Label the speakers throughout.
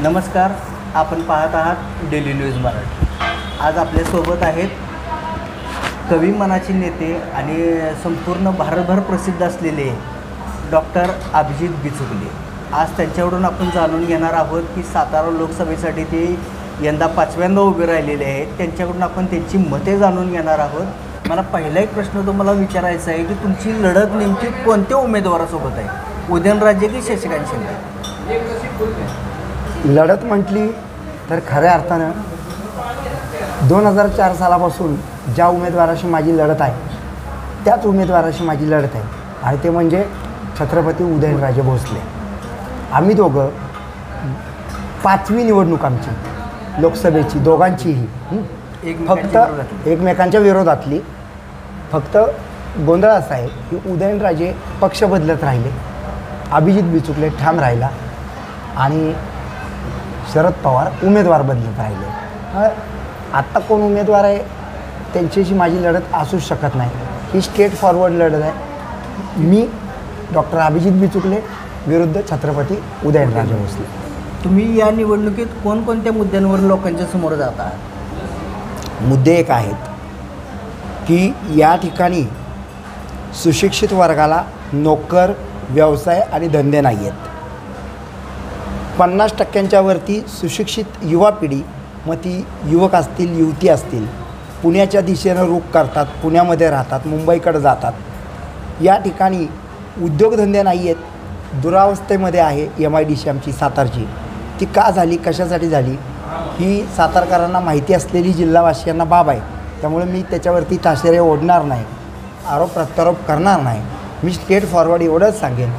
Speaker 1: नमस्कार, आपण पाहत आहात डेली न्यूज मराठी। आज आपल्यासोबत आहेत कवी मनाचे नेते आणि संपूर्ण भारतभर प्रसिद्ध असलेले डॉक्टर अभिजित बिचुकले। आज त्यांच्याकडून आपण जाणून घेणार आहोत की सातारा लोकसभेसाठी ते यंदा 5व्यांदा उभे राहिलेले आहेत। त्यांच्याकडून आपण त्यांची मते जाणून घेणार आहोत। मला पहिला एक प्रश्न तुम्हाला विचारायचा आहे की तुमची लढत नेमकी कोणत्या उमेदवारासोबत आहे, उदयनराजे की शशिकांत शिंदे?
Speaker 2: लढत म्हटली तर खऱ्या अर्थानं 2004 सालापासून ज्या उमेदवाराशी माझी लढत आहे त्याच उमेदवाराशी माझी लढत आहे आणि ते म्हणजे छत्रपती उदयनराजे भोसले। आम्ही दोघं 5वी निवडणूक आमची लोकसभेची दोघांचीही फक्त एकमेकांच्या विरोधातली। फक्त गोंधळ असा आहे की उदयनराजे पक्ष बदलत राहिले, अभिजित बिचुकले ठाम राहिला आणि शरद पवार उमेदवार बदलत राहिले। आत्ता कोण उमेदवार आहे त्यांच्याशी माझी लढत असूच शकत नाही। ही स्ट्रेट फॉरवर्ड लढत आहे। मी डॉक्टर अभिजित बिचुकले विरुद्ध छत्रपती उदयनराजे भोसले।
Speaker 1: तुम्ही या निवडणुकीत कोणकोणत्या मुद्द्यांवर लोकांच्या समोर जात आहात?
Speaker 2: मुद्दे एक आहेत की या ठिकाणी सुशिक्षित वर्गाला नोकर, व्यवसाय आणि धंदे नाही आहेत। 50% वरती सुशिक्षित युवा पिढी, मग ती युवक असतील युवती असतील, पुण्याच्या दिशेनं रुख करतात, पुण्यामध्ये राहतात, मुंबईकडे जातात। या ठिकाणी उद्योगधंदे नाही आहेत। दुरावस्थेमध्ये आहे MIDC आमची सातारची। ती का झाली, कशासाठी झाली ही सातारकरांना माहिती असलेली जिल्हावासियांना बाब आहे। त्यामुळे मी त्याच्यावरती ताशेरे ओढणार नाही, आरोप प्रत्यारोप करणार नाही। मी स्ट्रेट फॉरवर्ड एवढंच सांगेन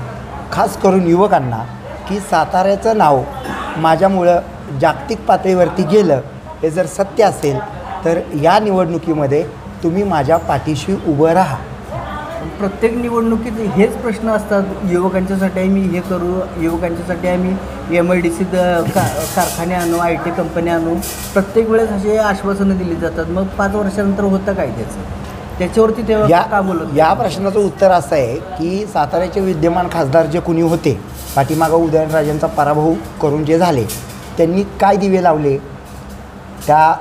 Speaker 2: खास करून युवकांना की साताऱ्याचं नाव माझ्यामुळं जागतिक पातळीवरती गेलं हे जर सत्य असेल तर या निवडणुकीमध्ये तुम्ही माझ्या पाठीशी उभं राहा।
Speaker 1: प्रत्येक निवडणुकीत हेच प्रश्न असतात, युवकांच्यासाठी आम्ही हे करू, युवकांच्यासाठी आम्ही MIDC कारखाने आणू, IT कंपन्या आणू। प्रत्येक वेळेस असे आश्वासनं दिली जातात। मग 5 वर्षानंतर होतं काय त्याच्यावरती तेव्हा का बोलत?
Speaker 2: या प्रश्नाचं उत्तर असं आहे की साताऱ्याचे विद्यमान खासदार जे कुणी होते, पाठीमागं उदयनराजेंचा पराभव करून जे झाले, त्यांनी काय दिवे लावले? त्या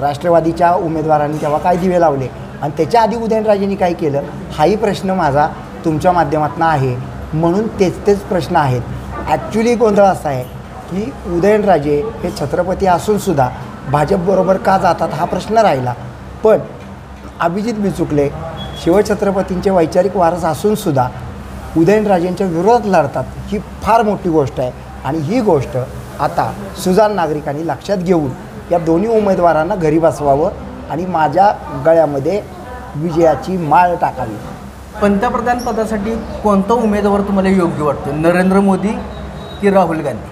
Speaker 2: राष्ट्रवादीच्या उमेदवारांनी तेव्हा काय दिवे लावले आणि त्याच्या आधी उदयनराजेंनी काय केलं हाही प्रश्न माझा तुमच्या माध्यमातून आहे। म्हणून तेच प्रश्न आहेत। ॲक्च्युली गोंधळ असा आहे की उदयनराजे हे छत्रपती असूनसुद्धा भाजपबरोबर का जातात हा प्रश्न राहिला। पण अभिजित बिचुकले शिवछत्रपतींचे वैचारिक वारस असूनसुद्धा उदयनराजेंच्या विरोधात लढतात ही फार मोठी गोष्ट आहे आणि ही गोष्ट आता सुजाण नागरिकांनी लक्षात घेऊन या दोन्ही उमेदवारांना घरी बसवावं आणि माझ्या गळ्यामध्ये विजयाची माळ टाकावी।
Speaker 1: पंतप्रधान पदासाठी कोणता उमेदवार तुम्हाला योग्य वाटतो, नरेंद्र मोदी की राहुल गांधी?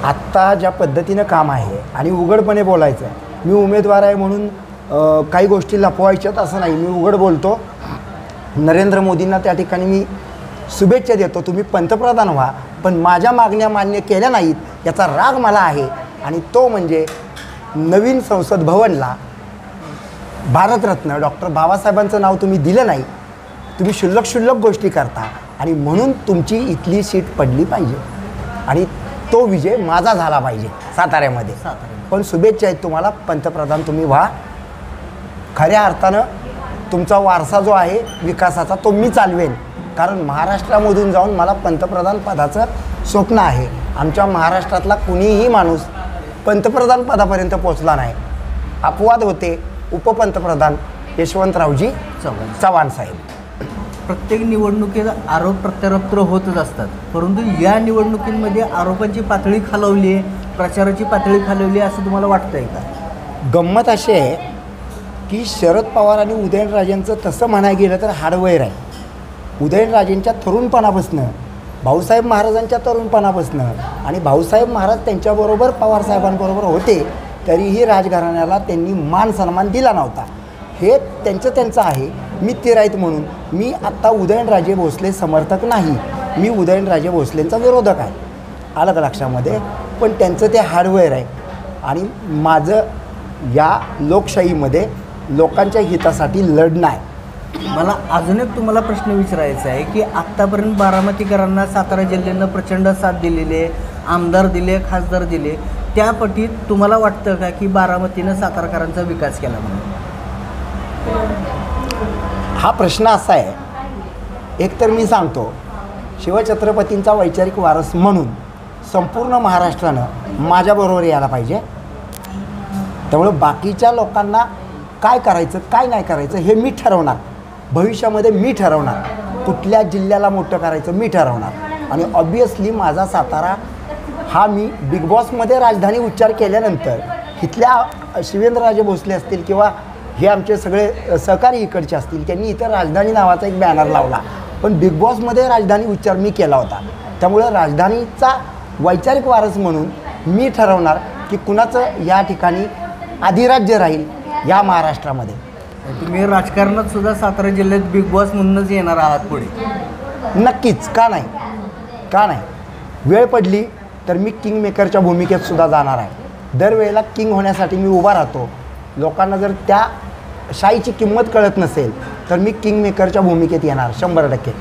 Speaker 2: आत्ता ज्या पद्धतीनं काम आहे आणि उघडपणे बोलायचं आहे, मी उमेदवार आहे म्हणून काही गोष्टी लपवायच्यात असं नाही। मी उघड बोलतो। नरेंद्र मोदींना त्या ठिकाणी मी शुभेच्छा देतो, तुम्ही पंतप्रधान व्हा, पण माझ्या मागण्या मान्य केल्या नाहीत याचा राग मला आहे। आणि तो म्हणजे नवीन संसद भवनला भारतरत्न डॉक्टर बाबासाहेबांचं नाव तुम्ही दिलं नाही। तुम्ही क्षुल्लक गोष्टी करता आणि म्हणून तुमची इथली सीट पडली पाहिजे आणि तो विजय माझा झाला पाहिजे साताऱ्यामध्ये। पण शुभेच्छा आहेत तुम्हाला, पंतप्रधान तुम्ही व्हा। खऱ्या अर्थानं तुमचा वारसा जो आहे विकासाचा तो मी चालवेन, कारण महाराष्ट्रामधून जाऊन मला पंतप्रधान पदाचं स्वप्न आहे। आमच्या महाराष्ट्रातला कुणीही माणूस पंतप्रधान पदापर्यंत पोचला नाही। अपवाद होते उपपंतप्रधान यशवंतरावजी चव्हाण साहेब।
Speaker 1: प्रत्येक निवडणुकीत आरोप प्रत्यारोप होतच असतात, परंतु या निवडणुकीमध्ये आरोपांची पातळी खालवली आहे, प्रचाराची पातळी खालवली आहे असं तुम्हाला वाटतंय का?
Speaker 2: गंमत अशी आहे की शरद पवार आणि उदयनराजेंचं तसं म्हणायला गेलं तर हाडवैर आहे। उदयनराजेंच्या तरुणपणापासनं, भाऊसाहेब महाराजांच्या तरुणपणापासनं आणि भाऊसाहेब महाराज त्यांच्याबरोबर पवारसाहेबांबरोबर होते तरीही राजघराण्याला त्यांनी मान सन्मान दिला नव्हता। हे त्यांचं आहे। मी तिराईत म्हणून मी आत्ता उदयनराजे भोसले समर्थक नाही, मी उदयनराजे भोसलेंचा विरोधक आहे, आलं का लक्षामध्ये? पण त्यांचं ते हार्डवेअर आहे आणि माझं या लोकशाहीमध्ये लोकांच्या हितासाठी लढणं आहे।
Speaker 1: मला अजून एक तुम्हाला प्रश्न विचारायचा आहे की आत्तापर्यंत बारामतीकरांना सातारा जिल्ह्यानं प्रचंड साथ दिलेली आहे। आमदार दिले, खासदार दिले, त्या पटीत तुम्हाला वाटतं का की बारामतीनं सातारकरांचा विकास केला म्हणून?
Speaker 2: हा प्रश्न असा आहे, एकतर मी सांगतो, शिवछत्रपतींचा वैचारिक वारस म्हणून संपूर्ण महाराष्ट्रानं माझ्याबरोबर यायला पाहिजे. त्यामुळे बाकीच्या लोकांना काय करायचं काय नाही करायचं हे मी ठरवणार. भविष्यामध्ये मी ठरवणार कुठल्या जिल्ह्याला मोठं करायचं, मी ठरवणार. आणि ऑब्वियसली माझा सातारा हा मी बिग बॉसमध्ये राजधानी उच्चार केल्यानंतर इथल्या शिवेंद्रराजे भोसले असतील किंवा हे आमचे सगळे सहकारी इकडचे असतील, त्यांनी इथं राजधानी नावाचा एक बॅनर लावला. पण बिग बॉसमध्ये राजधानी उच्चार मी केला होता. त्यामुळं राजधानीचा वैचारिक वारस म्हणून मी ठरवणार की कुणाचं या ठिकाणी अधिराज्य राहील या महाराष्ट्रामध्ये.
Speaker 1: तुम्ही राजकारणात सुद्धा सातारा जिल्ह्यात बिग बॉस म्हणूनच येणार आहात पुढे?
Speaker 2: नक्कीच, का नाही, का नाही. वेळ पडली तर मी किंग मेकरच्या भूमिकेत सुद्धा जाणार आहे. दरवेळेला किंग होण्यासाठी मी उभा राहतो. लोकांना जर त्या शाईची किंमत कळत नसेल तर मी किंग मेकरच्या भूमिकेत येणार 100%.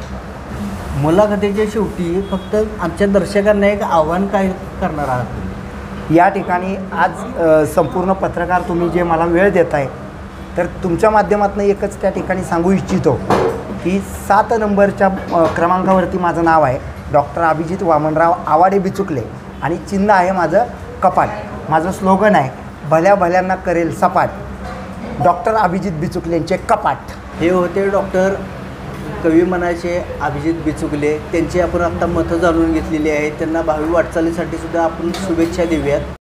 Speaker 1: मुलाखतीच्या शेवटी फक्त आमच्या दर्शकांना एक आव्हान काय करणार आहात तुम्ही?
Speaker 2: या ठिकाणी आज संपूर्ण पत्रकार तुम्ही जे मला वेळ देत आहे, तर तुमच्या माध्यमातून एकच त्या ठिकाणी सांगू इच्छितो की 7 नंबरच्या क्रमांकावरती माझं नाव आहे, डॉक्टर अभिजित वामनराव आवाडे बिचुकले, आणि चिन्ह आहे माझं कपाट. माझं स्लोगन आहे, भल्या भल्यांना करेल सपाट, डॉक्टर अभिजित बिचुकलेंचे कपाट.
Speaker 1: हे होते डॉक्टर कवी मनाचे अभिजित बिचुकले. त्यांची आपण आत्ता मतं जाणून घेतलेली आहेत. त्यांना भावी वाटचालीसाठी सुद्धा आपण शुभेच्छा देऊयात.